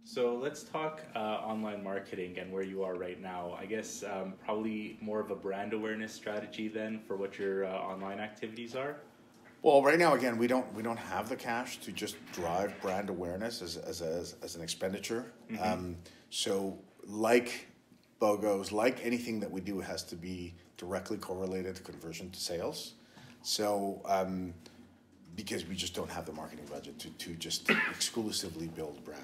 So let's talk online marketing and where you are right now. I guess probably more of a brand awareness strategy then for what your online activities are. Well, right now, again, we don't have the cash to just drive brand awareness as an expenditure. So, like BOGOs, like anything that we do, has to be directly correlated to conversion to sales. So, because we just don't have the marketing budget to just exclusively build brand.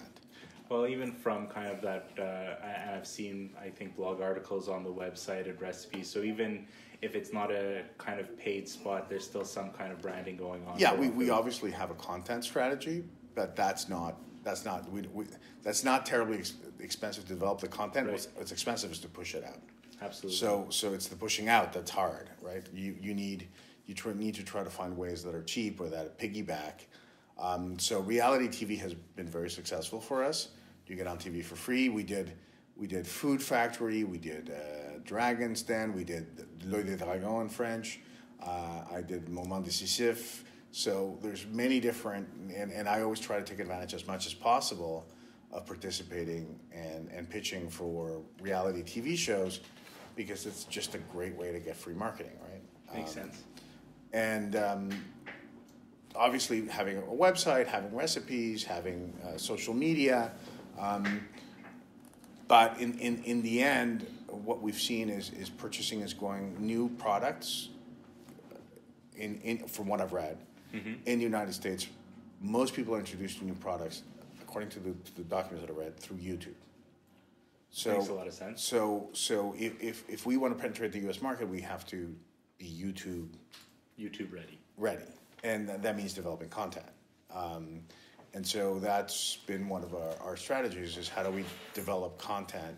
Well, even from kind of that, and I've seen, I think, blog articles on the website and recipes. So even if it's not a kind of paid spot, there's still some kind of branding going on. Yeah, we obviously have a content strategy, but that's not terribly expensive to develop the content. Right. What's expensive is to push it out. Absolutely. So it's the pushing out that's hard, right? You need to try to find ways that are cheap or that piggyback. So reality TV has been very successful for us. You get on TV for free. We did Food Factory. We did Dragon's Den. We did L'Oeil des Dragons in French. I did Moment Décisif. So there's many different, and I always try to take advantage as much as possible of participating and pitching for reality TV shows because it's just a great way to get free marketing, right? Makes sense. And obviously having a website, having recipes, having social media. But in the end, what we've seen is purchasing is going new products. From what I've read, in the United States, most people are introduced to new products, according to the documents that I read, through YouTube. So makes a lot of sense. So if we want to penetrate the U.S. market, we have to be YouTube ready, and that means developing content. And so that's been one of our strategies: is how do we develop content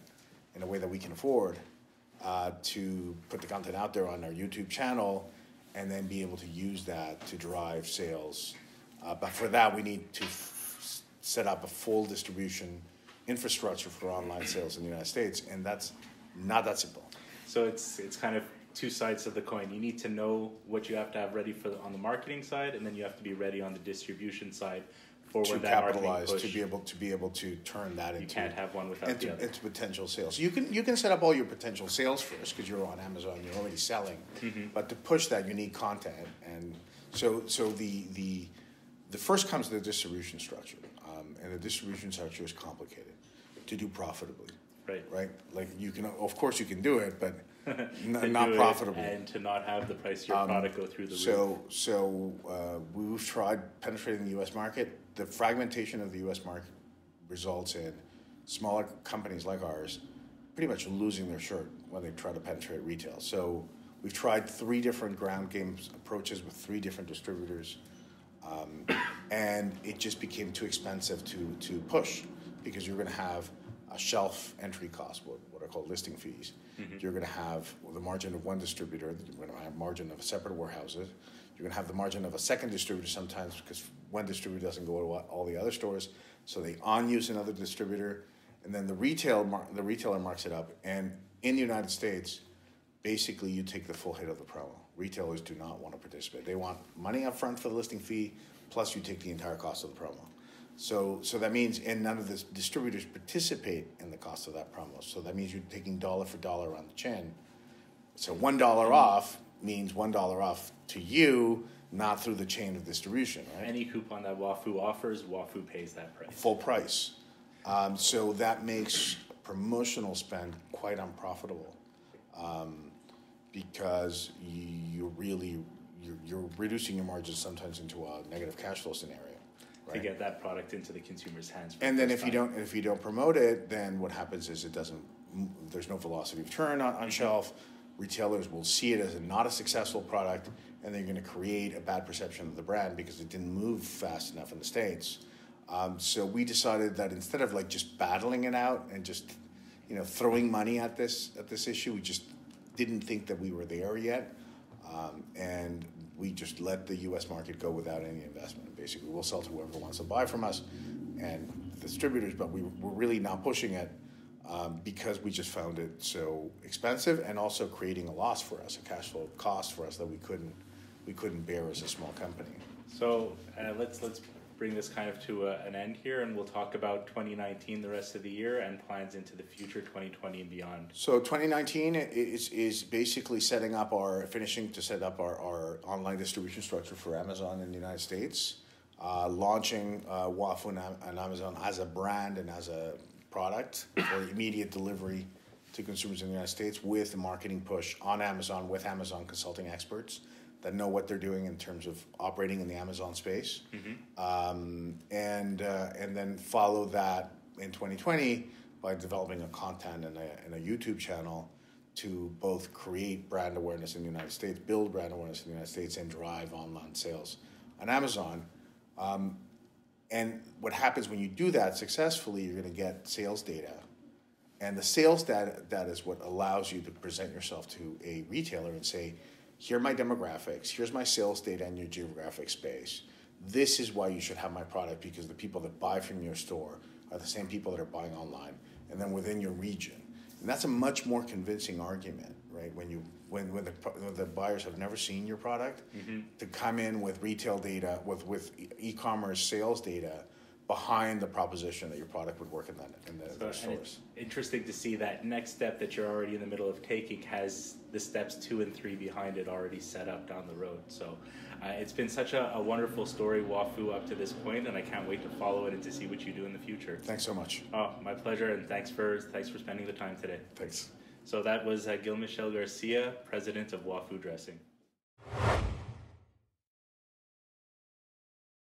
in a way that we can afford to put the content out there on our YouTube channel, and then be able to use that to drive sales. But for that, we need to set up a full distribution infrastructure for online sales in the United States, and that's not that simple. So it's kind of two sides of the coin. You need to know what you have to have ready on the marketing side, and then you have to be ready on the distribution side for when that capitalize marketing push. to be able to turn that You can't have one without the other. into potential sales. You can set up all your potential sales first because you're on Amazon, you're already selling. But to push that, you need content, and so the first comes the distribution structure, and the distribution structure is complicated to do profitably. Right. Like of course you can do it, but not profitably, and to not have the price of your product go through the roof. So we've tried penetrating the U.S. market. The fragmentation of the U.S. market results in smaller companies like ours pretty much losing their shirt when they try to penetrate retail. So we've tried 3 different ground game approaches with 3 different distributors, and it just became too expensive to push because you're going to have a shelf entry cost, what are called listing fees. You're going to have the margin of one distributor. You're going to have margin of separate warehouses. You're going to have the margin of a second distributor sometimes because one distributor doesn't go to all the other stores, so they on-use another distributor, and then the retailer marks it up. And in the United States, basically you take the full hit of the promo. Retailers do not want to participate. They want money up front for the listing fee, plus you take the entire cost of the promo. So that means, and none of the distributors participate in the cost of that promo. So that means you're taking dollar for dollar on the chin. So $1 off means $1 off to you, not through the chain of distribution, right? Any coupon that WAFU offers, WAFU pays that price. Full price. So that makes promotional spend quite unprofitable because you're reducing your margins sometimes into a negative cash flow scenario. Right? To get that product into the consumer's hands. And then if you don't promote it, then what happens is there's no velocity of turn on shelf. Retailers will see it as not a successful product, and they're going to create a bad perception of the brand because it didn't move fast enough in the States. So we decided that instead of just battling it out and just throwing money at this issue, we just didn't think that we were there yet, and we just let the U.S. market go without any investment. Basically, we'll sell to whoever wants to buy from us and distributors, but we're really not pushing it because we just found it so expensive and also creating a loss for us, a cash flow cost for us that we couldn't bear as a small company. So let's bring this kind of to an end here, and we'll talk about 2019 the rest of the year and plans into the future, 2020 and beyond. So 2019 is basically finishing to set up our online distribution structure for Amazon in the United States, launching WAFU and Amazon as a brand and as a product for immediate delivery to consumers in the United States, with a marketing push on Amazon with Amazon consulting experts that know what they're doing in terms of operating in the Amazon space, and then follow that in 2020 by developing a content and a YouTube channel to both create brand awareness in the United States, build brand awareness in the United States, and drive online sales on Amazon. And what happens when you do that successfully, you're going to get sales data. And the sales data, that is what allows you to present yourself to a retailer and say, here are my demographics, here's my sales data in your geographic space. This is why you should have my product, because the people that buy from your store are the same people that are buying online, and then within your region. And that's a much more convincing argument, right? When the buyers have never seen your product, to come in with retail data, with e-commerce sales data behind the proposition that your product would work in the stores. It's interesting to see that next step that you're already in the middle of taking has the steps 2 and 3 behind it already set up down the road. So it's been such a wonderful story, WAFU, up to this point, and I can't wait to follow it and to see what you do in the future. Thanks so much. Oh, my pleasure, and thanks for spending the time today. Thanks. So that was Gil Michel-Garcia, president of WAFU Dressing.